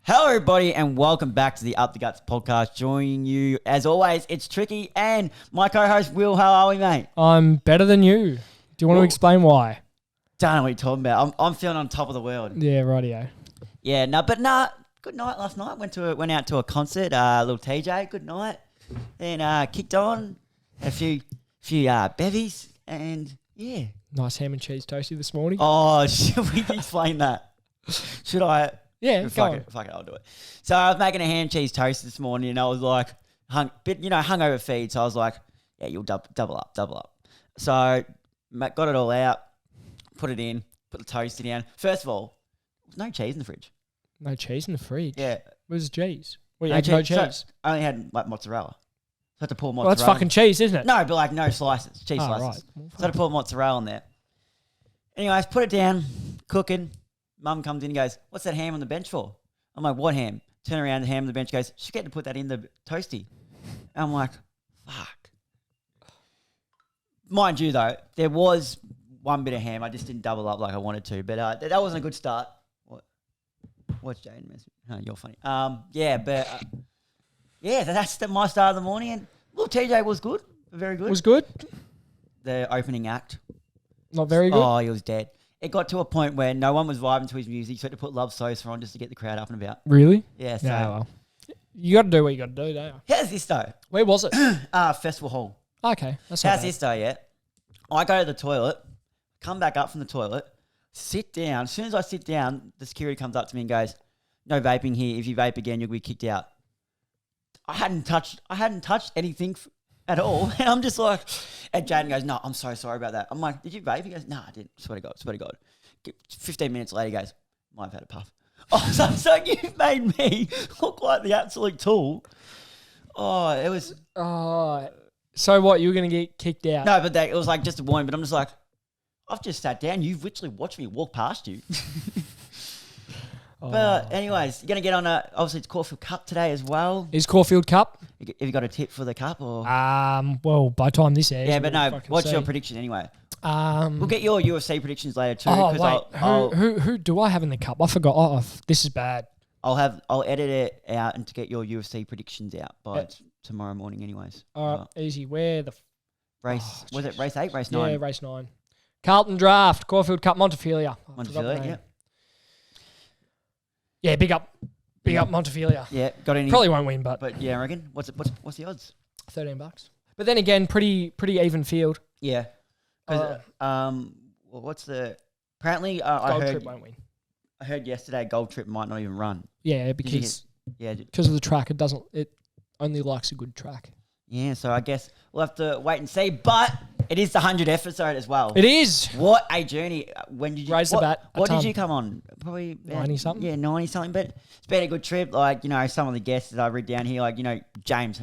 Hello, everybody, and welcome back to the Up the Guts podcast. Joining you, as always, it's Tricky and my co-host, Will. How are we, mate? I'm better than you. Do you want to explain why? Don't know what you're talking about. I'm feeling on top of the world. Yeah, rightio. Yeah, good night last night. Went out to a concert, little TJ, good night. Then kicked on, a few bevies, and yeah. Nice ham and cheese toasty this morning. Oh, should we explain that? Should I? Yeah, fuck it, I'll do it. So I was making a ham cheese toast this morning, and I was like, hungover feed. So I was like, yeah, you'll double up. So got it all out, put it in, put the toasty down. First of all, there's no cheese in the fridge. No cheese in the fridge? Yeah. Where's the cheese? Well, you had no cheese? So I only had like mozzarella. So I had to pour mozzarella. Well, that's fucking cheese, isn't it? No, but like no slices, cheese slices. Right. Well, so I had to pour mozzarella in there. Anyways, put it down, cooking. Mum comes in and goes, what's that ham on the bench for? I'm like, what ham? Turn around, the ham on the bench goes, she get to put that in the toasty. And I'm like, fuck. Mind you, though, there was one bit of ham. I just didn't double up like I wanted to. But that wasn't a good start. What's Jane message? Oh, you're funny. That's my start of the morning. And look, TJ was good. Very good. Was good? The opening act. Not very good? Oh, he was dead. It got to a point where no one was vibing to his music, so he had to put Love Sosa on just to get the crowd up and about. Really? Yeah, so. Yeah, well. You got to do what you got to do, don't you? How's this, though? Where was it? Festival Hall. Okay. That's not How's bad. this, though, yeah? I go to the toilet, come back up from the toilet, sit down. As soon as I sit down, the security comes up to me and goes, no vaping here. If you vape again, you'll be kicked out. I hadn't touched anything at all. And I'm just like, and Jaden goes, no, I'm so sorry about that. I'm like, did you vape? He goes, no, I didn't. Swear to God. 15 minutes later, he goes, might have had a puff. Oh, so you've made me look like the absolute tool. Oh, it was. Oh, so what? You were going to get kicked out? No, but it was like just a warning. But I'm just like, I've just sat down. You've literally watched me walk past you. But anyways, you're going to get on obviously it's Caulfield Cup today as well. Is Caulfield Cup? Have you got a tip for the cup? Or? Well, by the time this airs. Yeah, but no, what's your prediction anyway? We'll get your UFC predictions later too. Oh, wait. Who do I have in the cup? I forgot. Oh, this is bad. I'll edit it out and to get your UFC predictions out by tomorrow morning anyways. All right, easy. Where the... race, was it race 8, race 9? Yeah, race 9. Carlton Draft, Caulfield Cup, Montefilia. Montefilia, yeah. Yeah, big up Montefilia. Yeah, got any? Probably won't win, but yeah, I reckon. What's the odds? $13. But then again, pretty even field. Yeah. What's the? Apparently, Gold Trip won't win. I heard yesterday Gold Trip might not even run. Yeah, because of the track, it only likes a good track. Yeah, so I guess we'll have to wait and see. But it is the 100th episode as well. It is. What a journey! When did you raise the bat? What did you come on? Probably 90 something. Yeah, 90 something. But it's been a good trip. Like some of the guests that I read down here, like James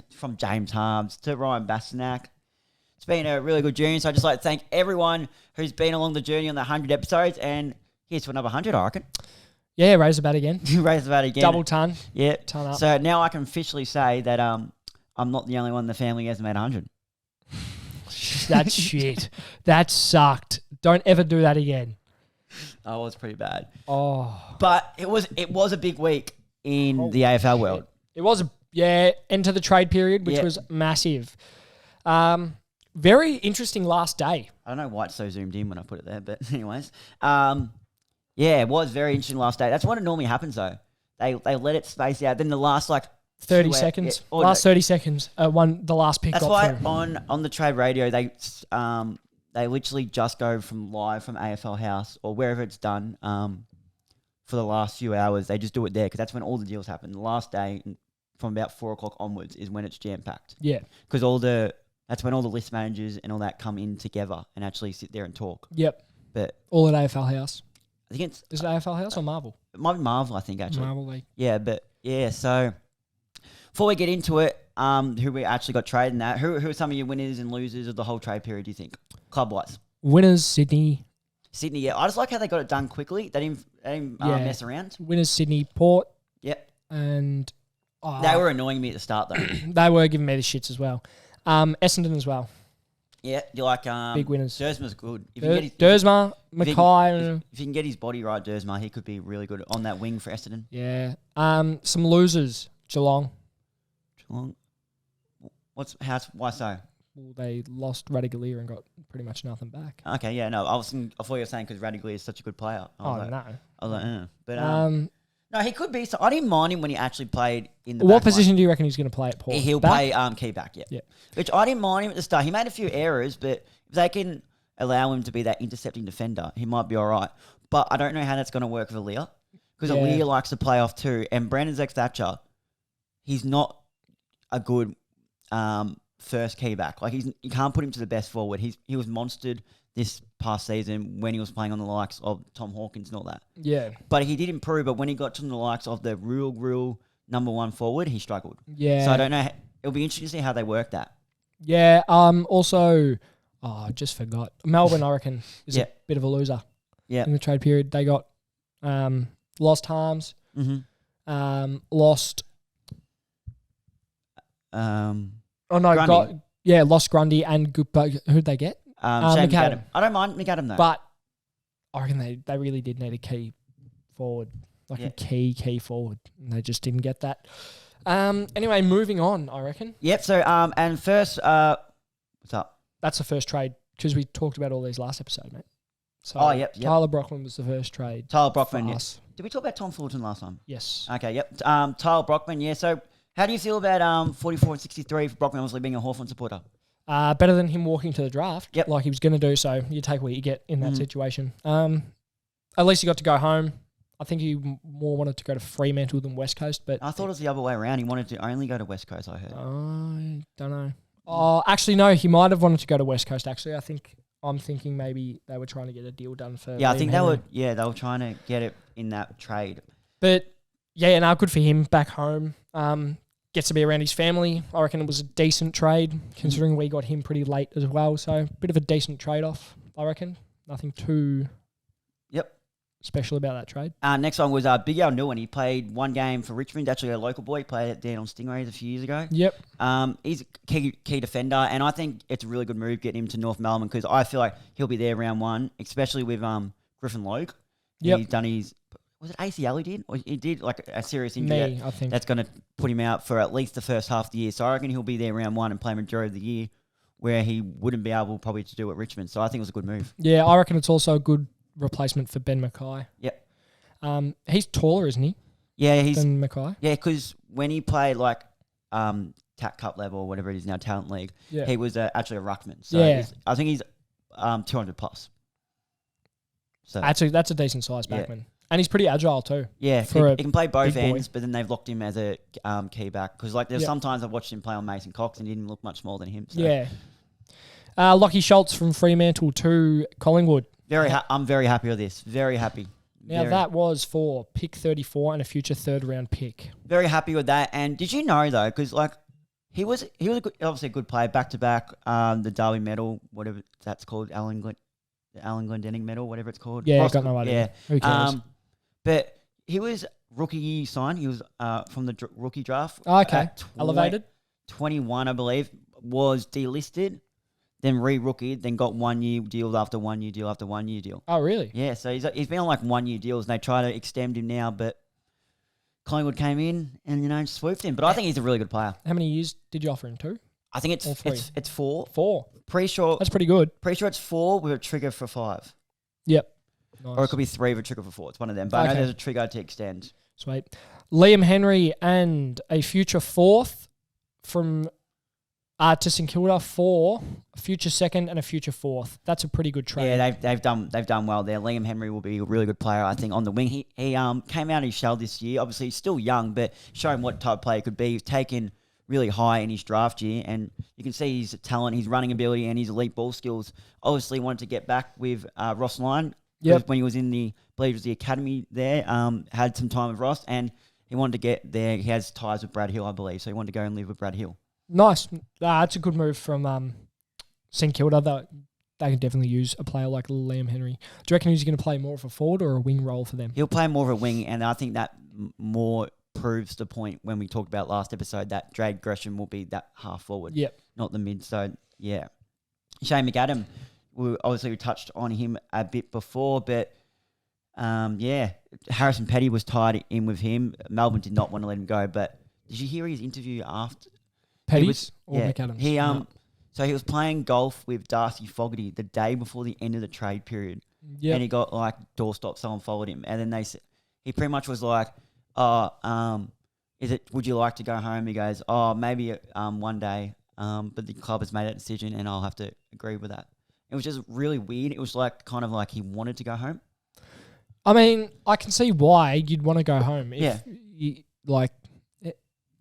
Harms to Ryan Bastanak. It's been a really good journey. So I just like to thank everyone who's been along the journey on the 100 episodes. And here's to another 100, I reckon. Yeah, raise the bat again. Raise the bat again. Double ton. Yeah. Ton up. So now I can officially say that I'm not the only one in the family who hasn't made 100. That's shit. That sucked. Don't ever do that again. Oh, it was pretty bad. Oh. But it was a big week in the AFL world. It was, enter the trade period, which was massive. Very interesting last day. I don't know why it's so zoomed in when I put it there, but anyways. It was very interesting last day. That's when it normally happens, though. They let it space out. Then the last, 30 seconds. Yeah, last 30 seconds. The last pick. That's why on the trade radio they literally just go from live from AFL House or wherever it's done for the last few hours. They just do it there because that's when all the deals happen. The last day from about 4 o'clock onwards is when it's jam packed. Yeah, because that's when all the list managers and all that come in together and actually sit there and talk. Yep. But all at AFL House. I think is it AFL House or Marvel? It might be Marvel, I think actually. Marvel League. Yeah, but yeah. So before we get into it, who we actually got traded in that? Who are some of your winners and losers of the whole trade period? Do you think club wise? Winners Sydney. Sydney, yeah. I just like how they got it done quickly. They didn't mess around. Winners Sydney, Port. Yep. And they were annoying me at the start though. They were giving me the shits as well. Essendon as well. Yeah, you like Big winners. Dersma's good. Dersma, Mackay. If you can get his body right, Dersma, he could be really good on that wing for Essendon. Yeah. Some losers. Geelong. Why so? Well, they lost Radaglia and got pretty much nothing back. Okay, yeah, no, I thought you were saying because Radaglia is such a good player. No. I was like, but no, he could be. So I didn't mind him when he actually played in the. What back position line. do you reckon he's going to play at Port? He'll back? play key back, yeah. Yeah. Which I didn't mind him at the start. He made a few errors, but if they can allow him to be that intercepting defender, he might be all right. But I don't know how that's going to work with Aaliyah because Aaliyah likes to play off too. And Brandon Thatcher, he's not a good first key back. Like you can't put him to the best forward. He was monstered this past season when he was playing on the likes of Tom Hawkins and all that. Yeah. But he did improve. But when he got to the likes of the real number one forward, he struggled. Yeah. So I don't know. It'll be interesting to see how they work that. Yeah. Also, I just forgot. Melbourne, I reckon, is a bit of a loser. Yeah. In the trade period, they got lost Harms. Mm-hmm. Lost. Grundy. Lost Grundy and who'd they get? McAdam. I don't mind McAdam though. But I reckon they really did need a key forward, a key forward, and they just didn't get that. Anyway, moving on, I reckon. Yep. So and first, what's up? That's the first trade because we talked about all these last episode, mate. So Tyler Brockman was the first trade. Tyler Brockman. Yes. Did we talk about Tom Fulton last time? Yes. Okay. Yep. Tyler Brockman. Yeah. So how do you feel about 44 and 63 for Brockman obviously being a Hawthorn supporter? Better than him walking to the draft, yep. like he was going to do. So you take what you get in that situation. At least he got to go home. I think he more wanted to go to Fremantle than West Coast, but I thought it was the other way around. He wanted to only go to West Coast. I heard. I don't know. Oh, actually, no. He might have wanted to go to West Coast. Actually, I'm thinking maybe they were trying to get a deal done for. Yeah, I think Henry. They were trying to get it in that trade. But yeah, no, good for him back home. Gets to be around his family. I reckon it was a decent trade, considering we got him pretty late as well. So a bit of a decent trade-off, I reckon. Nothing too special about that trade. Next one was Big Al Nguyen. He played one game for Richmond, actually a local boy. He played it down on Stingrays a few years ago. Yep. He's a key defender, and I think it's a really good move getting him to North Melbourne because I feel like he'll be there round one, especially with Griffin Logue. Yep. He's done his... Was it ACL he did? Or he did like a serious injury. I think. That's going to put him out for at least the first half of the year. So I reckon he'll be there round one and play majority of the year where he wouldn't be able probably to do at Richmond. So I think it was a good move. Yeah, I reckon it's also a good replacement for Ben Mackay. Yep. He's taller, isn't he? Yeah, than Mackay. Yeah, because when he played like TAC Cup level or whatever it is now, Talent League, he was actually a ruckman. So I think he's 200 plus. So actually, that's a decent size backman. And he's pretty agile too. Yeah, he can play both ends, but then they've locked him as a key back. Because like there's sometimes I've watched him play on Mason Cox and he didn't look much smaller than him. So. Yeah. Lockie Schultz from Fremantle to Collingwood. I'm very happy with this. Very happy. Now that was for pick 34 and a future third round pick. Very happy with that. And did you know though, because like he was obviously a good player, back to back, the Darwin Medal, whatever that's called, Alan Glendenning Medal, whatever it's called. Yeah, got no idea. Yeah. Who cares? But he was rookie signed. He was from the rookie draft. Oh, okay. Elevated. 21, I believe, was delisted, then re-rookied, then got 1 year deal after 1 year deal after 1 year deal. Oh, really? Yeah, so he's been on like 1 year deals and they try to extend him now, but Collingwood came in and, swooped him. But I think he's a really good player. How many years did you offer him? 2? I think it's 4. 4. Pretty sure. That's pretty good. Pretty sure it's 4 with a trigger for 5. Yep. Nice. Or it could be 3 with a trigger for 4. It's one of them. But I know there's a trigger to extend. Sweet. Liam Henry and a future 4th from to St Kilda for a future 2nd and a future 4th. That's a pretty good trade. Yeah, they've done well there. Liam Henry will be a really good player, I think, on the wing. He came out of his shell this year. Obviously, he's still young, but showing what type of player he could be. He's taken really high in his draft year, and you can see his talent, his running ability, and his elite ball skills. Obviously, wanted to get back with Ross Lyon. When he was in the, I believe it was the academy there, had some time with Ross, and he wanted to get there. He has ties with Brad Hill, I believe, so he wanted to go and live with Brad Hill. Nice. That's a good move from St Kilda. They can definitely use a player like Liam Henry. Do you reckon he's going to play more of a forward or a wing role for them? He'll play more of a wing, and I think that more proves the point when we talked about last episode that Drake Gresham will be that half forward, yep, not the mid. So, yeah. Shane McAdam, we touched on him a bit before, but Harrison Petty was tied in with him. Melbourne did not want to let him go, but did you hear his interview after? Petty's or McAdams? So he was playing golf with Darcy Fogarty the day before the end of the trade period. Yep. And he got like doorstop, someone followed him. And then he pretty much was like, would you like to go home? He goes, maybe one day. But the club has made that decision and I'll have to agree with that. It was just really weird. It was like kind of like he wanted to go home. I mean, I can see why you'd want to go home. If you,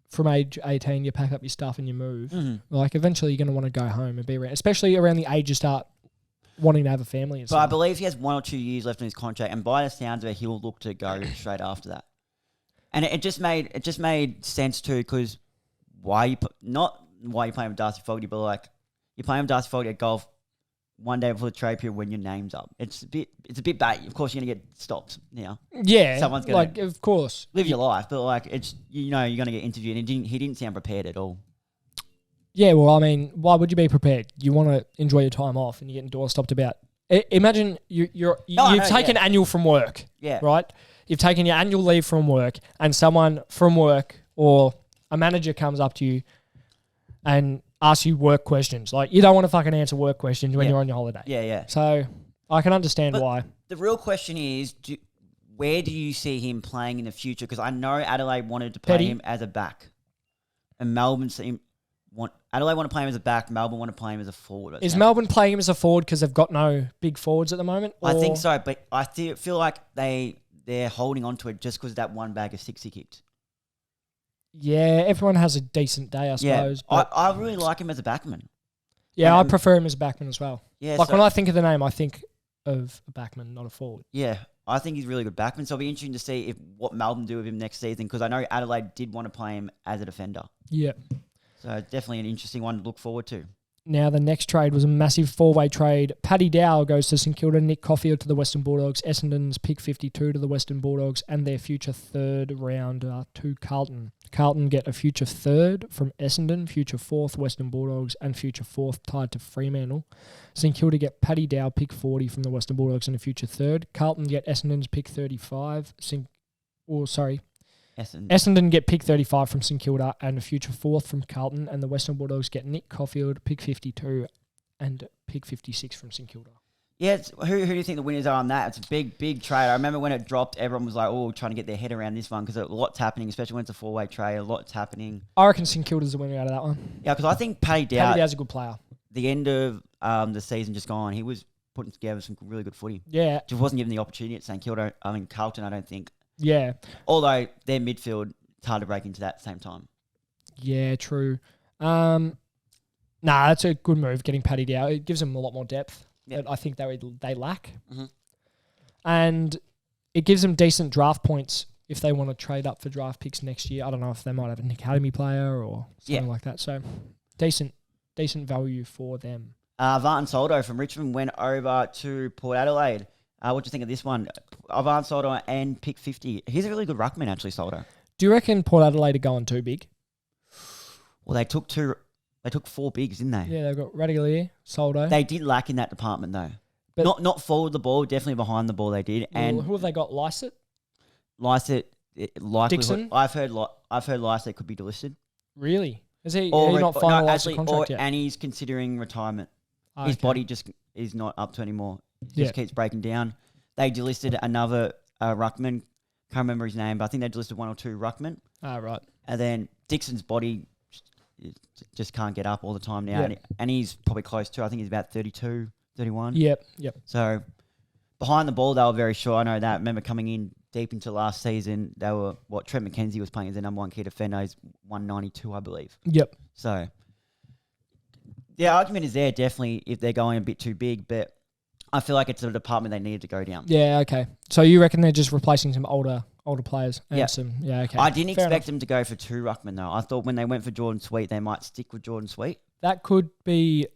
from age 18, you pack up your stuff and you move. Mm-hmm. Like, eventually you're going to want to go home and be around, especially around the age you start wanting to have a family. And but I believe he has 1 or 2 years left on his contract, and by the sounds of it, he'll look to go straight after that. And it just made sense too, because not why you're playing with Darcy Fogarty, but like you're playing with Darcy Fogarty at golf one day before the trade period when your name's up. It's a bit bait. Of course, you're gonna get stopped now. Yeah, someone's gonna of course live your life, but like it's you're gonna get interviewed, and he didn't sound prepared at all. Yeah, well, I mean, why would you be prepared? You want to enjoy your time off, and you're getting doorstopped about. Imagine you've taken annual from work. Yeah, right. You've taken your annual leave from work, and someone from work or a manager comes up to you and asks you work questions. Like, you don't want to fucking answer work questions when you're on your holiday. Yeah. So I can understand why. The real question is, where do you see him playing in the future? Because I know Adelaide wanted to play him as a back, and Adelaide want to play him as a back. Melbourne want to play him as a forward. Is Melbourne playing him as a forward because they've got no big forwards at the moment? I think so, but I feel like they're holding on to it just because of that one bag of six he kicked. Yeah, everyone has a decent day, I suppose. Yeah, I really like him as a backman. Yeah, I prefer him as a backman as well. Yeah, when I think of the name, I think of a backman, not a forward. Yeah, I think he's a really good backman. So it'll be interesting to see what Melbourne do with him next season, because I know Adelaide did want to play him as a defender. Yeah. So definitely an interesting one to look forward to. Now, the next trade was a massive four-way trade. Paddy Dow goes to St Kilda, Nick Caulfield to the Western Bulldogs, Essendon's pick 52 to the Western Bulldogs, and their future third rounder to Carlton. Carlton get a future third from Essendon, future fourth Western Bulldogs, and future fourth tied to Fremantle. St Kilda get Paddy Dow pick 40 from the Western Bulldogs and a future third. Carlton get Essendon's pick 35. Essendon get pick 35 from St Kilda and a future fourth from Carlton, and the Western Bulldogs get Nick Caulfield, pick 52, and pick 56 from St Kilda. Yeah, who do you think the winners are on that? It's a big trade. I remember when it dropped, everyone was like, trying to get their head around this one, because a lot's happening, especially when it's a four-way trade. A lot's happening. I reckon St Kilda's the winner out of that one. Yeah, because I think Paddy Dow's a good player. The end of the season just gone, he was putting together some really good footy. Yeah. Just wasn't given the opportunity at St Kilda. Carlton, I don't think. Yeah. Although their midfield, it's hard to break into that at the same time. Yeah, true. That's a good move, getting Paddy Dow. It gives them a lot more depth that I think they lack. Mm-hmm. And it gives them decent draft points if they want to trade up for draft picks next year. I don't know if they might have an academy player or something like that. So decent value for them. Vartan Soldo from Richmond went over to Port Adelaide. What do you think of this one? Vartan Soldo and pick 50. He's a really good ruckman, actually, Soldo. Do you reckon Port Adelaide are going too big? Well, they took 4 bigs, didn't they? Yeah, they've got Radicalier, Soldo. They did lack in that department, though. But not forward the ball, definitely behind the ball they did. And who have they got? Lysett, Dixon. I've heard Lysett could be delisted. Really? Is he not finalised the contract yet? And he's considering retirement. His body just is not up to anymore. He just keeps breaking down. They delisted another ruckman. Can't remember his name, but I think they delisted 1 or 2 ruckmen. Right. And then Dixon's body just can't get up all the time now. Yep. And he's probably close to, I think he's about 32, 31. Yep. So behind the ball, they were very sure. I know that. I remember coming in deep into last season, they were, Trent McKenzie was playing as their number 1 key defender. He's 192, I believe. Yep. So the argument is there, definitely, if they're going a bit too big, but I feel like it's a department they needed to go down. Yeah, okay. So you reckon they're just replacing some older players? And okay. I didn't expect them to go for 2 ruckmen, though. I thought when they went for Jordan Sweet, they might stick with Jordan Sweet. That could be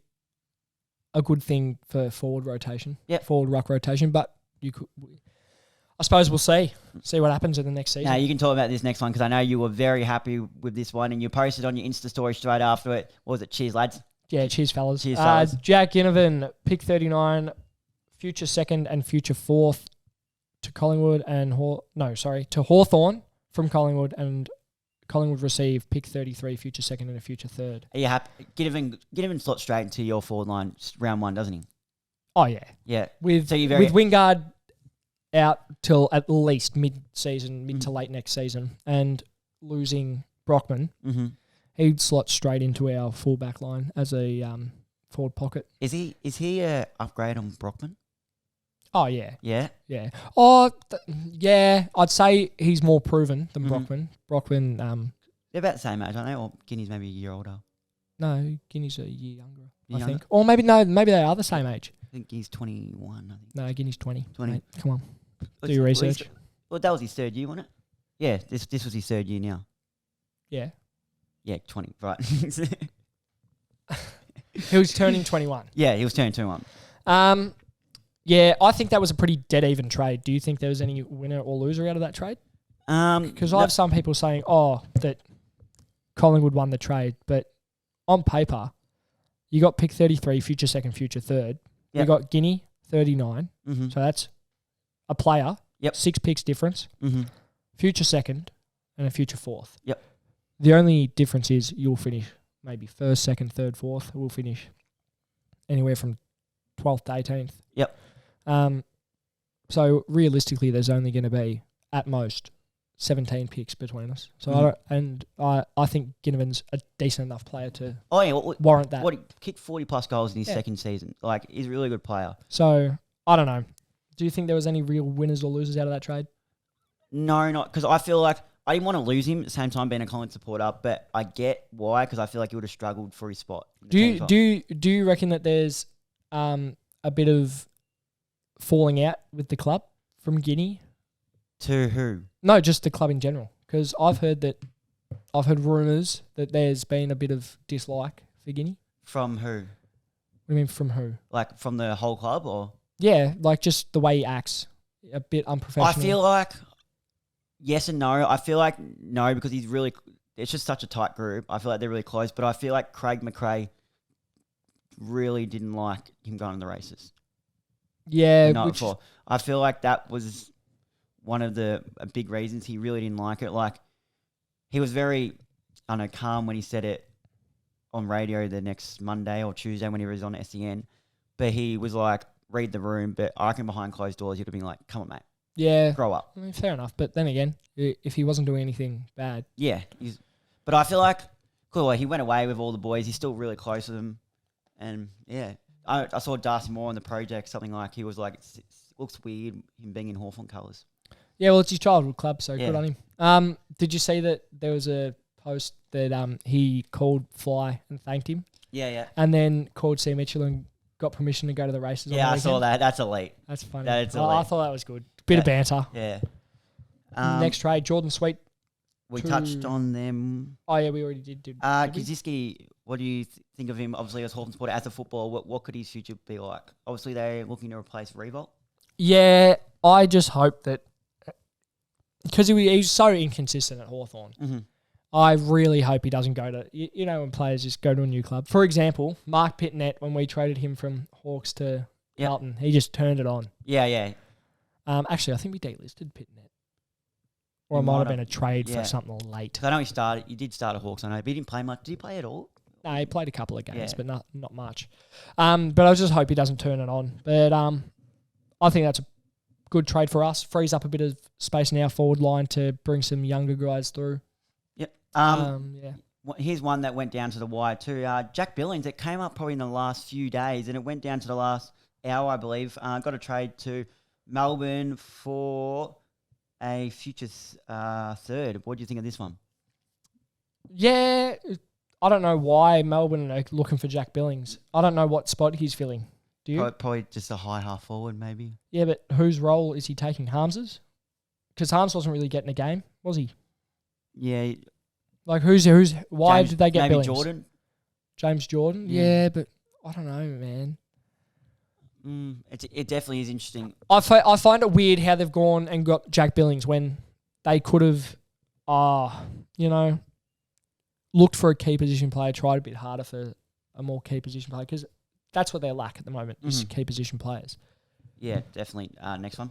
a good thing for forward rotation. Yeah. Forward ruck rotation, but you could... I suppose we'll see what happens in the next season. Now, you can talk about this next one, because I know you were very happy with this one, and you posted on your Insta story straight after it. What was it? Cheers, lads. Yeah, cheers, fellas. Cheers, fellas. Jack Ginnivan, pick 39, future second and future fourth to Collingwood and to Hawthorn from Collingwood, and Collingwood receive pick 33, future second and a future third. Are you happy? Ginnivan slots straight into your forward line round one, doesn't he? Oh yeah, Yeah. with Wingard out till at least mid-season, mid to late next season, and losing Brockman, he'd slot straight into our full-back line as a forward pocket. Is he a upgrade on Brockman? Oh yeah, Yeah. yeah. Oh yeah, I'd say he's more proven than Brockman. Brockman, They're about the same age, aren't they? Or Guinea's maybe a year older. No, Guinea's a year younger, I Younger? think. Or maybe they are the same age. I think he's 21. I think. No, Guinea's 20. 20. Mate, come on, do your research. Well, that was his third year, wasn't it? Yeah, this was his third year now. Yeah. Yeah, 20, right. He was turning 21. Yeah, he was turning 21. Yeah, I think that was a pretty dead even trade. Do you think there was any winner or loser out of that trade? Because I have some people saying, that Collingwood won the trade, but on paper, you got pick 33, future second, future third. Yep. You got Guinea, 39. So that's a player. Yep. 6 picks difference. Future second and a future fourth. Yep. The only difference is you'll finish maybe first, second, third, fourth. We'll finish anywhere from 12th to 18th. Yep. So realistically, there's only going to be at most 17 picks between us. So I think Ginnivan's a decent enough player to warrant that. He kicked 40 plus goals in his second season. Like, he's a really good player. So I don't know. Do you think there was any real winners or losers out of that trade? No, not because I feel like I didn't want to lose him at the same time being a Collingwood supporter, but I get why, because I feel like he would have struggled for his spot. Do you reckon that there's a bit of falling out with the club from Guinea? To who? No, just the club in general. Because I've heard rumours that there's been a bit of dislike for Guinea. From who? What do you mean from who? Like from the whole club, or? Yeah, like just the way he acts, a bit unprofessional. I feel like yes and no. I feel like no, because it's just such a tight group. I feel like they're really close, but I feel like Craig McRae really didn't like him going to the races. Yeah, before. I feel like that was one of the big reasons he really didn't like it. Like, he was very, calm when he said it on radio the next Monday or Tuesday when he was on SEN. But he was like, read the room. But I reckon behind closed doors, you'd have been like, come on, mate. Yeah. Grow up. I mean, fair enough. But then again, if he wasn't doing anything bad. Yeah. But I feel like, cool, he went away with all the boys. He's still really close with them. And, yeah. I saw Darcy Moore on the project, something like he was like, it looks weird, him being in Hawthorn colours. Yeah, well, it's his childhood club, so good on him. Did you see that there was a post that he called Fly and thanked him? Yeah. And then called C. Mitchell and got permission to go to the races. Yeah, on the I saw that. That's elite. That's funny. That's elite. I thought that was good. Bit of banter. Yeah. Next trade, Jordan Sweet. We touched on them. Oh, yeah, we already did. Kaczynski, what do you think of him? Obviously, as Hawthorn supporter, as a footballer, what could his future be like? Obviously, they're looking to replace Revolt. Yeah, I just hope that because he's so inconsistent at Hawthorn. I really hope he doesn't go to, when players just go to a new club. For example, Mark Pitnet, when we traded him from Hawks to Carlton, he just turned it on. Yeah. Actually, I think we delisted Pitnet. Or it might have been a trade for something late. I know he did start at Hawks, I know, but he didn't play much. Did he play at all? No, he played a couple of games, but not much. But I just hope he doesn't turn it on. But I think that's a good trade for us. Frees up a bit of space in our forward line to bring some younger guys through. Yep. Yeah. Here's one that went down to the wire too. Jack Billings, it came up probably in the last few days, and it went down to the last hour, I believe. Got a trade to Melbourne for a future third. What do you think of this one? Yeah, I don't know why Melbourne are looking for Jack Billings. I don't know what spot he's filling. Do you? Probably just a high half forward, maybe. Yeah, but whose role is he taking? Harms's? Because Harms wasn't really getting a game, was he? Yeah. Like who's? Why did they get maybe Billings? Jordan? James Jordan? Yeah, but I don't know, man. It definitely is interesting. I find it weird how they've gone and got Jack Billings when they could have, looked for a key position player, tried a bit harder for a more key position player because that's what they lack at the moment is key position players. Yeah, definitely. Next one.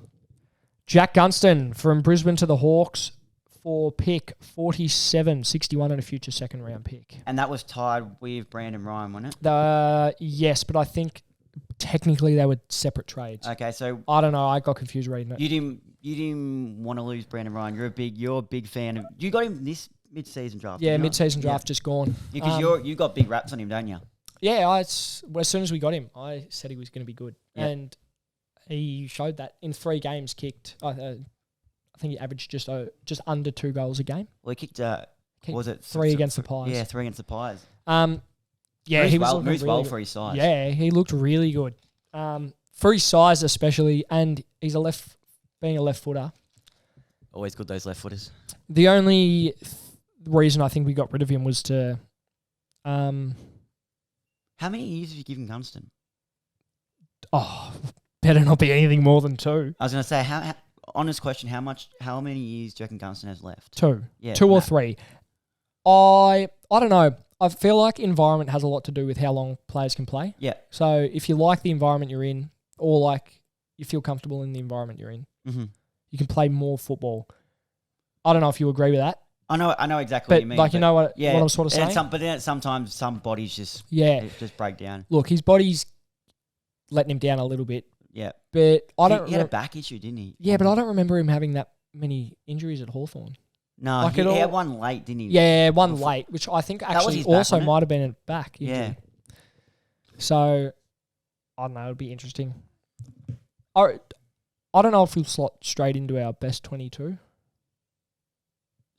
Jack Gunston from Brisbane to the Hawks for pick 47, 61 and a future second round pick. And that was tied with Brandon Ryan, wasn't it? Yes, but I think technically they were separate trades. Okay, so I don't know. I got confused reading it. you didn't want to lose Brandon Ryan. You're a big fan of. You got him this mid-season draft. Yeah, mid-season draft just gone. Because you got big raps on him, don't you? Yeah, as soon as we got him, I said he was going to be good, and he showed that in 3 games. Kicked, I think he averaged just under 2 goals a game. Well, he kicked. Was it 3 against the Pies? Yeah, 3 against the Pies. Yeah, he was moves really well good. for his size. Yeah, he looked really good. For his size especially, and he's being a left footer. Always good, those left footers. The only reason I think we got rid of him was to. How many years have you given Gunston? Oh, better not be anything more than 2. I was going to say, how honest question, how many years do you reckon Gunston has left? 2. Yeah, 2 or 3. I don't know. I feel like environment has a lot to do with how long players can play. Yeah. So if you like the environment you're in, or like you feel comfortable in the environment you're in, you can play more football. I don't know if you agree with that. I know exactly what you mean. Like, you know what I'm sort of saying? But then sometimes some bodies just break down. Look, his body's letting him down a little bit. Yeah. But he had a back issue, didn't he? Yeah, but I don't remember him having that many injuries at Hawthorn. No, like he had one late, didn't he? Yeah, one late, which I think actually also might have been a back injury. Yeah. So, I don't know, it'll be interesting. I don't know if we'll slot straight into our best 22.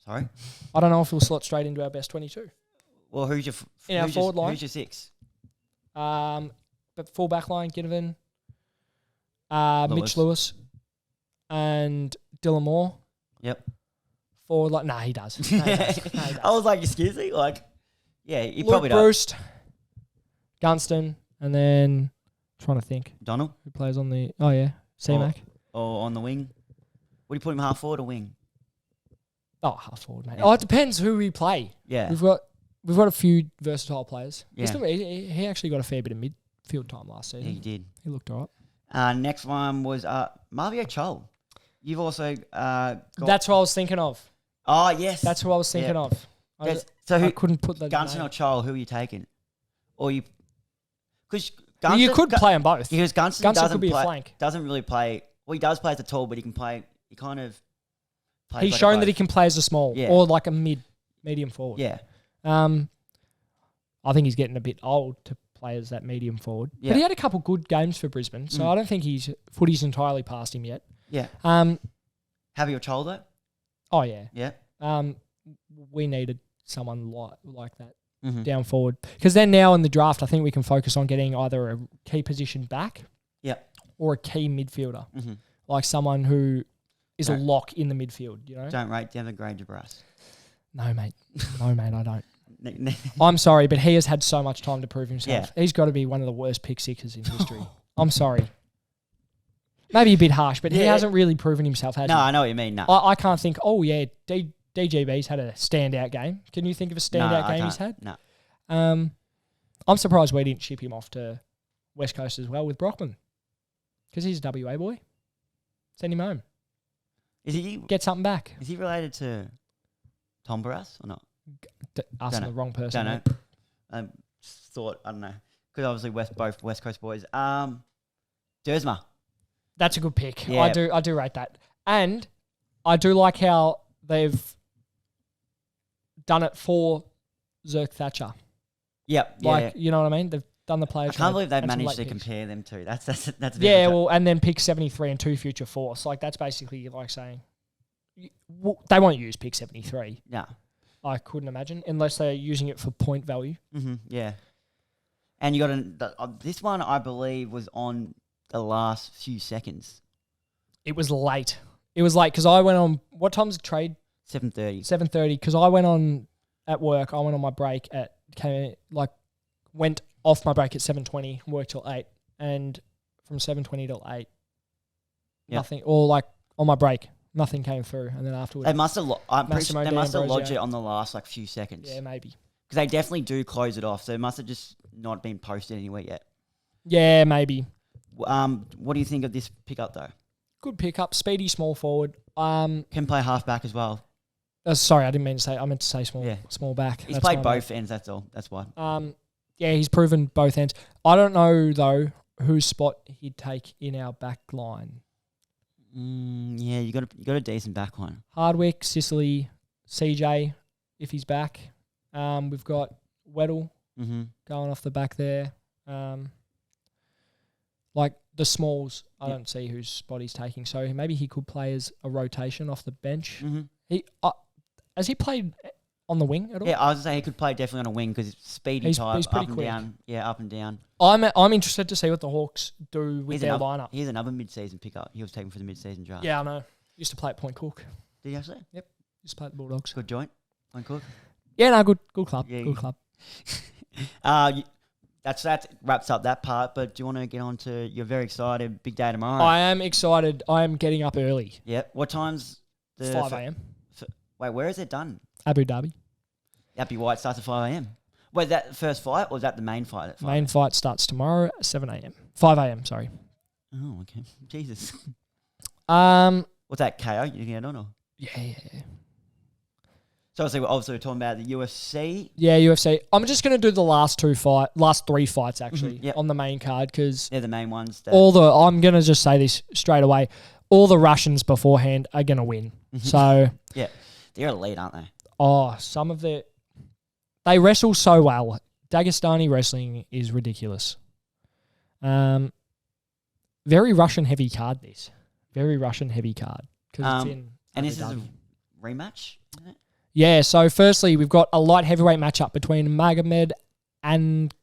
Sorry? I don't know if we'll slot straight into our best 22. Well, who's your forward line? Who's your 6? But full back line, Ginnivan, Mitch Lewis, and Dylan Moore. Yep. Forward line, he does. No, he does. I was like, excuse me? Like, yeah, he Luke probably Bruce, does. Gunston, and then trying to think. Donald? Who plays on the C-Mac. Or on the wing? Would you put him half forward or wing? Oh, half forward, mate. Yeah. Oh, it depends who we play. Yeah. We've got a few versatile players. Yeah. He actually got a fair bit of midfield time last season. Yeah, he did. He looked all right. Next one was Marvio Chol. You've also got... That's what I was thinking of. Oh, yes. That's what I was thinking of. I couldn't put that. Gunston or Chol, who are you taking? Or you... Because you could play them both. Because Gunston could be a flank. Doesn't really play... Well, he does play as a tall, but he can play... He kind of... He's shown that he can play as a small or like a medium forward. Yeah. I think he's getting a bit old to play as that medium forward. Yeah. But he had a couple good games for Brisbane, so I don't think his footy's entirely past him yet. Yeah. Have you a Chol though? Oh yeah. Yeah. We needed someone like that down forward because then now in the draft, I think we can focus on getting either a key position back, or a key midfielder, like someone who is a lock in the midfield. You know. Don't rate Devin Gray DeBrusk. No, mate. I don't. I'm sorry, but he has had so much time to prove himself. Yeah. He's got to be one of the worst pick sixers in history. I'm sorry. Maybe a bit harsh, but he hasn't really proven himself, has he? No, I know what you mean. No. I can't think, DGB's had a standout game. Can you think of a standout game he's had? No. I'm surprised we didn't ship him off to West Coast as well with Brockman because he's a WA boy. Send him home. Get something back. Is he related to Tom Barras or not? Asking the wrong person. Don't know. I don't know. Because obviously both West Coast boys. Dersma. That's a good pick. Yeah. I do rate that. And I do like how they've done it for Zerk Thatcher. Yep. You know what I mean? They've done the players. I can't believe they've managed to compare them two. That's and then pick 73 and 2 future fourths. Like that's basically like saying they won't use pick 73. No. I couldn't imagine unless they're using it for point value. Yeah. And you got this one I believe was on the last few seconds. It was late. It was late because I went on. What time's the trade? 7:30. 7:30 because I went on at work. I went on my break went off my break at 7:20, worked till 8, and from 7:20 till 8, nothing. Or like on my break, nothing came through, and then afterwards, they must have. I'm pretty sure they must have lodged it on the last few seconds. Yeah, maybe because they definitely do close it off. So it must have just not been posted anywhere yet. Yeah, maybe. What do you think of this pickup though? Good pickup. Speedy small forward. Can play halfback as well. Sorry, I didn't mean to say. I meant to say small back. He's played both ends. That's all. That's why. Yeah, he's proven both ends. I don't know though whose spot he'd take in our back line. Yeah, you got a decent back line. Hardwick, Sicily, CJ, if he's back. We've got Weddle going off the back there. Like the smalls, I don't see whose spot he's taking. So maybe he could play as a rotation off the bench. He has he played on the wing at all? Yeah, I was going to say he could play definitely on a wing because it's speedy type, he's pretty up and quick. down. Yeah, up and down. I'm interested to see what the Hawks do with their lineup. He's another mid-season pickup. He was taken for the mid-season draft. Yeah, I know. Used to play at Point Cook. Did you actually? Yep. Used to play at the Bulldogs. Good joint. Point Cook. Yeah, no, good club. Yeah, good club. That wraps up that part. But do you want to get on to you're very excited? Big day tomorrow. I am excited. I am getting up early. Yep. What time's 5 a.m. Wait, where is it done? Abu Dhabi. Happy White starts at 5 a.m. Wait, that the first fight or is that the main fight at 5? Main fight starts tomorrow at 7 a.m. 5 a.m. Sorry. Oh, okay. Jesus. What's that KO? You can get on or? Yeah. So obviously we're talking about the UFC. Yeah, UFC. I'm just gonna do the last 3 fights actually Yep. on the main card because They're the main ones. I'm gonna just say this straight away. All the Russians beforehand are gonna win. So yeah, they're elite, aren't they? Some of they wrestle so well. Dagestani wrestling is ridiculous. Very Russian heavy card. Very Russian heavy card because it's in. And Abu this is Dhabi. a rematch, isn't it? Yeah, so firstly, we've got a light heavyweight matchup between Magomed and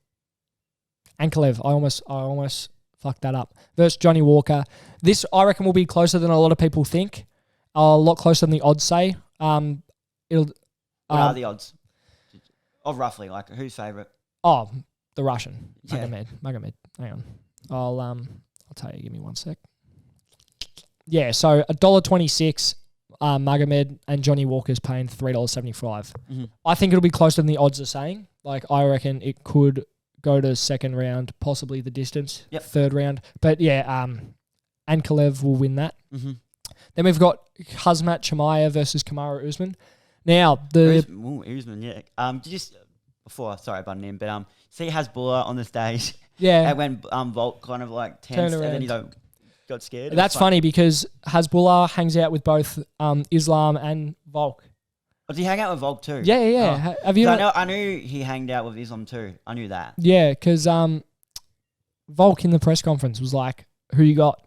Ankalev. I almost fucked that up. Versus Johnny Walker. This, I reckon, will be closer than a lot of people think. A lot closer than the odds say. What are the odds? Roughly, like, who's favourite? The Russian. Yeah. Magomed. Hang on. I'll tell you. Give me one sec. Yeah, so $1.26. Magomed and Johnny Walker's paying $3.75. I think it'll be closer than the odds are saying. Like, I reckon it could go to second round, possibly the distance, third round. But yeah, Ankalev will win that. Then we've got Khamzat Chimaev versus Kamaru Usman. Now, Usman, yeah. Did you before, sorry, butting in, but see Hasbulla on the stage. Yeah. And when Volk kind of like tensed and then he got scared. That's funny because Hasbulla hangs out with both Islam and Volk. Does he hang out with Volk too? Yeah. Oh. Have you? I knew he hanged out with Islam too. I knew that. Yeah, because Volk in the press conference was like, "Who you got?"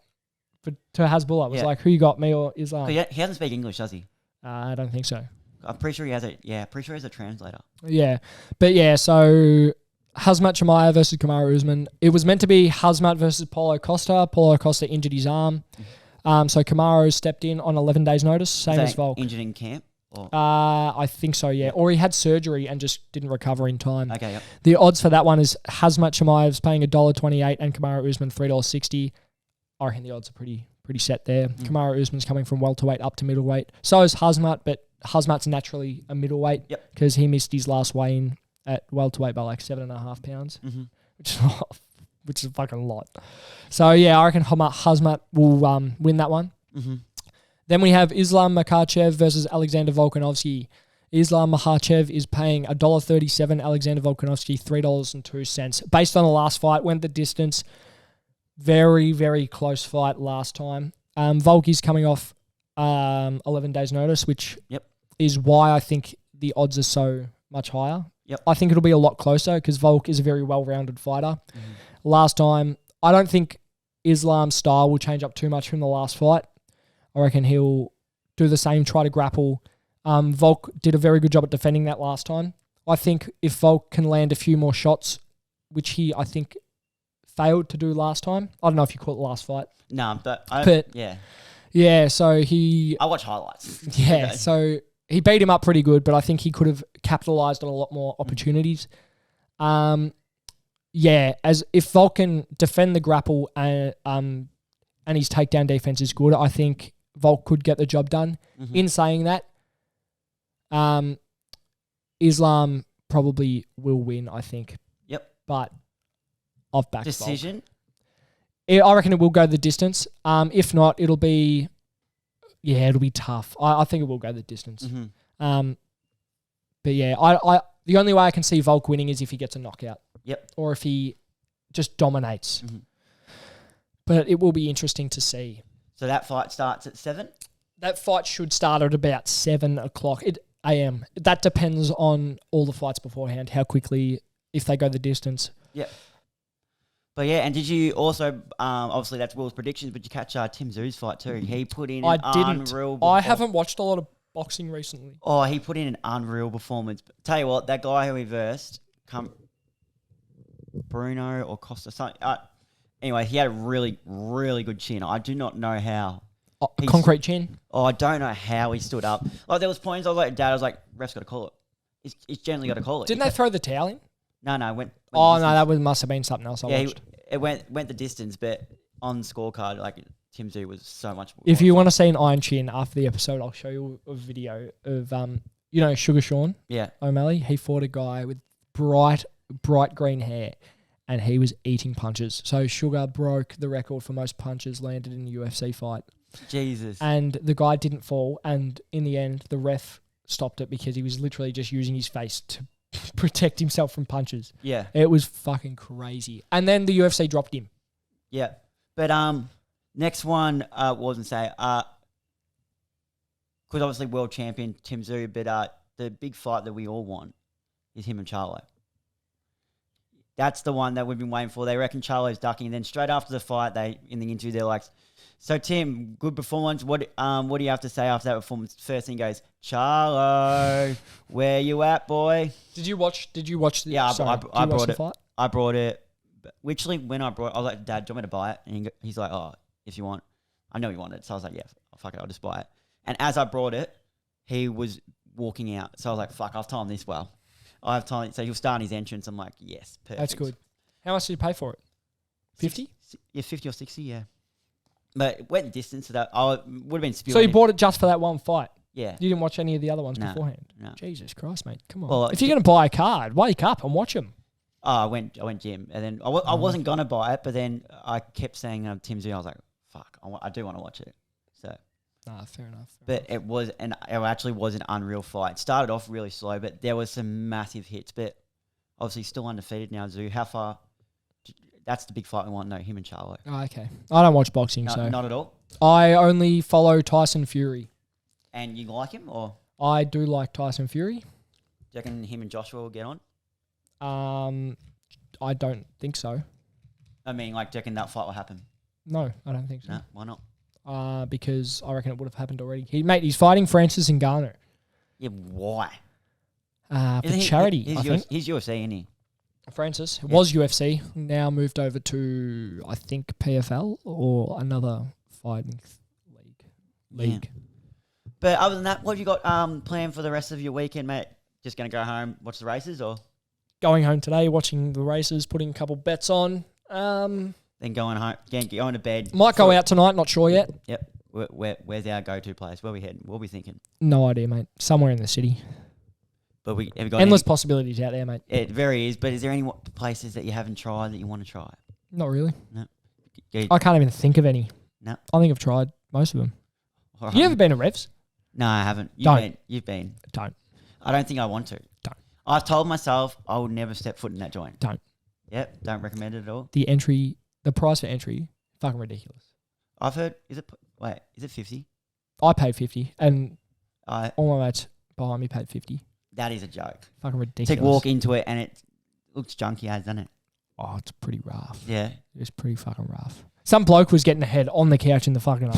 To Hasbulla was like, "Who you got, me or Islam?" He doesn't speak English, does he? I don't think so. I'm pretty sure he has pretty sure he has a translator. Yeah, but yeah, so Khamzat Chimaev versus Kamaru Usman. It was meant to be Khamzat versus Paulo Costa. Paulo Costa injured his arm, so Kamaru stepped in on 11 days' notice, same as Volk. Injured in camp? Or? I think so, yeah. Or he had surgery and just didn't recover in time. Okay, yep. The odds for that one is Khamzat Chimaev's paying $1.28 and Kamaru Usman $3.60. I reckon the odds are pretty set there. Kamaru Usman's coming from welterweight up to middleweight. So is Khamzat, but Khamzat's naturally a middleweight because he missed his last weigh-in at welterweight by like 7.5 pounds, which is a fucking lot. So yeah, I reckon Khamzat will win that one. Then we have Islam Makhachev versus Alexander Volkanovski. Islam Makhachev is paying $1.37. Alexander Volkanovski $3.02. Based on the last fight, went the distance. Very, very close fight last time. Volk is coming off 11 days notice, which is why I think the odds are so much higher. I think it'll be a lot closer because Volk is a very well-rounded fighter. Last time, I don't think Islam's style will change up too much from the last fight. I reckon he'll do the same, try to grapple. Volk did a very good job at defending that last time. I think if Volk can land a few more shots, which he, I think, failed to do last time. I don't know if you call it last fight. No, but yeah. Yeah, so he... I watch highlights. Yeah, so he beat him up pretty good, but I think he could have capitalised on a lot more opportunities. Yeah, as if Volk can defend the grapple and his takedown defense is good, I think Volk could get the job done. In saying that, Islam probably will win, I think. but I've backed Volk. Decision? I reckon it will go the distance. If not, it'll be tough. I think it will go the distance. Mm-hmm. But yeah, I the only way I can see Volk winning is if he gets a knockout. Yep. Or if he just dominates. Mm-hmm. But it will be interesting to see. So that fight starts at 7? That fight should start at about 7 o'clock a.m. That depends on all the fights beforehand, how quickly, if they go the distance. Yep. But yeah, and did you also, obviously that's Will's predictions, but you catch Tim Tszyu's fight too? He put in an unreal I haven't watched a lot of boxing recently. Oh, he put in an unreal performance. Tell you what, that guy who he versed, Bruno or Costa, something. Anyway, he had a really, really good chin. I do not know how. A concrete chin? Oh, I don't know how he stood up. Like, there was points I was like, Dad, I was like, ref's got to call it. He's generally got to call it. Didn't they throw the towel in? No, went oh, no, that must have been something else I watched. It went the distance, but on the scorecard, like, Tim Tszyu was so much more. If you want to see an iron chin after the episode, I'll show you a video of, Sugar Sean O'Malley. He fought a guy with bright green hair, and he was eating punches. So Sugar broke the record for most punches landed in a UFC fight. Jesus. And the guy didn't fall, and in the end, the ref stopped it because he was literally just using his face to protect himself from punches. Yeah. It was fucking crazy. And then the UFC dropped him. Yeah. But next one wasn't say because obviously world champion Tim Tszyu, but the big fight that we all want is him and Charlo. That's the one that we've been waiting for. They reckon Charlo's ducking. And then straight after the fight, in the interview, they're like, so Tim, good performance. What do you have to say after that performance? First thing goes, Charlo, where you at, boy? Did you watch the Yeah, I brought it. Fight? I brought it. Literally, when I brought it, I was like, Dad, do you want me to buy it? And he's like, oh, if you want. I know he wanted it. So I was like, yeah, fuck it, I'll just buy it. And as I brought it, he was walking out. So I was like, fuck, I've timed this well. I have time. So he'll start his entrance. I'm like, yes, perfect. That's good. How much did you pay for it? 50? Yeah, 50 or 60, yeah. But it went the distance so that I would have been spewing. So you bought it just for that one fight? Yeah. You didn't watch any of the other ones beforehand? No. Jesus Christ, mate. Come on. Well, if you're going to buy a card, wake up and watch them. Oh, I went gym. And then I wasn't going to buy it, but then I kept saying Tim Tszyu. I was like, fuck, I do want to watch it. So. Nah, fair enough. But it actually was an unreal fight. It started off really slow, but there was some massive hits. But obviously still undefeated now, Tszyu. How far? That's the big fight we want. No, him and Charlo. Oh, okay. I don't watch boxing, so. Not at all? I only follow Tyson Fury. And you like him, or? I do like Tyson Fury. Do you reckon him and Joshua will get on? I don't think so. I mean, like, do you reckon that fight will happen? No, I don't think so. No, why not? Because I reckon it would have happened already. He's fighting Francis Ngannou. Yeah, why? For charity, I think. He's UFC, isn't he? Francis was UFC, now moved over to, I think, PFL or another fighting league. Yeah. But other than that, what have you got planned for the rest of your weekend, mate? Just going to go home, watch the races, or? Going home today, watching the races, putting a couple bets on. Then going home, going to bed. Might go out tonight, not sure yet. Yep. Where's our go-to place? Where are we heading? What are we thinking? No idea, mate. Somewhere in the city. But have you got endless possibilities out there, mate. It very is. But is there any places that you haven't tried that you want to try? Not really. No. I can't even think of any. No. I think I've tried most of them. Right. You ever been to Revs? No, I haven't. You've been. Don't. I don't think I want to. Don't. I've told myself I will never step foot in that joint. Don't. Yep. Don't recommend it at all. The price for entry, fucking ridiculous. I've heard. Is it 50? I paid 50, and all my mates behind me paid 50. That is a joke. Fucking ridiculous. To walk into it and it looks junky as, doesn't it? Oh, it's pretty rough. Yeah. It's pretty fucking rough. Some bloke was getting ahead on the couch in the fucking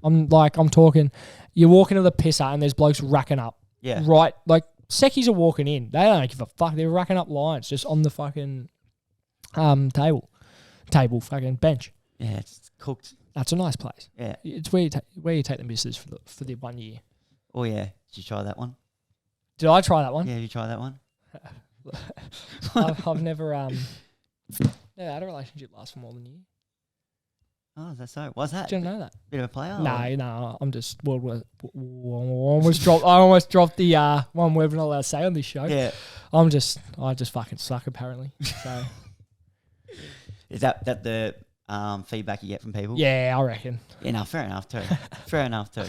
I'm talking, you're walking to the pisser and there's blokes racking up. Yeah. Right, like, seckies are walking in. They don't give a fuck. They're racking up lines just on the fucking table, fucking bench. Yeah, it's cooked. That's a nice place. Yeah. It's where you take the missus for the 1 year. Oh, yeah. Did you try that one? Did I try that one? Yeah, did you try that one? I've never had a relationship last for more than a year. Oh, that's so. What's that? Didn't know that. Bit of a player? No. I'm just World War. I almost dropped the one word we're not allowed to say on this show. Yeah. I just fucking suck apparently. So Is that the feedback you get from people? Yeah, I reckon. Yeah, no, fair enough too. Fair enough too.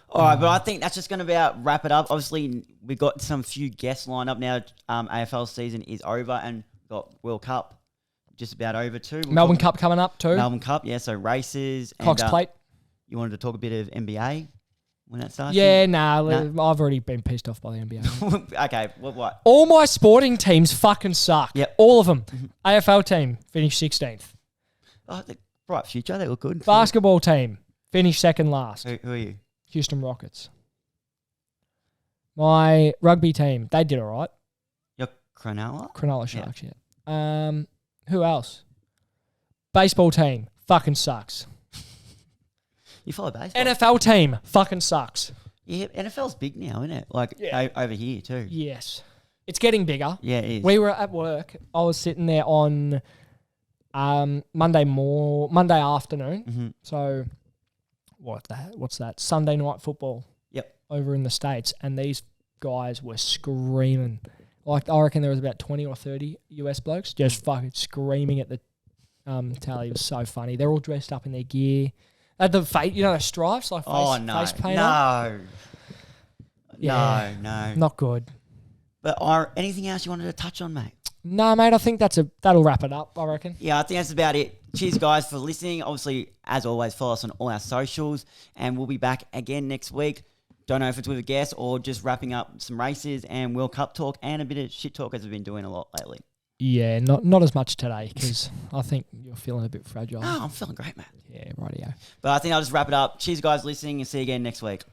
All right, but I think that's just going to about wrap it up. Obviously, we've got some few guests lined up now. AFL season is over and we've got World Cup just about over too. Melbourne Cup coming up too. Melbourne Cup, yeah, so races. Cox and, Plate. You wanted to talk a bit of NBA when that starts? Yeah, I've already been pissed off by the NBA. Okay, what? All my sporting teams fucking suck. Yep. All of them. AFL team, finished 16th. Oh, bright future, they look good. Basketball team, finished second last. Who are you? Houston Rockets. My rugby team, they did all right. You're Cronulla? Cronulla Sharks, yeah. Who else? Baseball team, fucking sucks. You follow baseball? NFL team, fucking sucks. Yeah, NFL's big now, isn't it? Like over here too. Yes. It's getting bigger. Yeah, it is. We were at work. I was sitting there on Monday afternoon. So what's that? Sunday night football. Yep. Over in the States. And these guys were screaming. Like, I reckon there was about 20 or 30 US blokes just fucking screaming at the tally. It was so funny. They're all dressed up in their gear. They had the face, the stripes, like face paint. No. Yeah. No. Not good. But anything else you wanted to touch on, mate? No, mate, I think that'll wrap it up, I reckon. Yeah, I think that's about it. Cheers, guys, for listening. Obviously, as always, follow us on all our socials, and we'll be back again next week. Don't know if it's with a guest or just wrapping up some races and World Cup talk and a bit of shit talk as we've been doing a lot lately. Yeah, not as much today because I think you're feeling a bit fragile. No, I'm feeling great, man. Yeah, rightio. But I think I'll just wrap it up. Cheers, guys, listening, and see you again next week.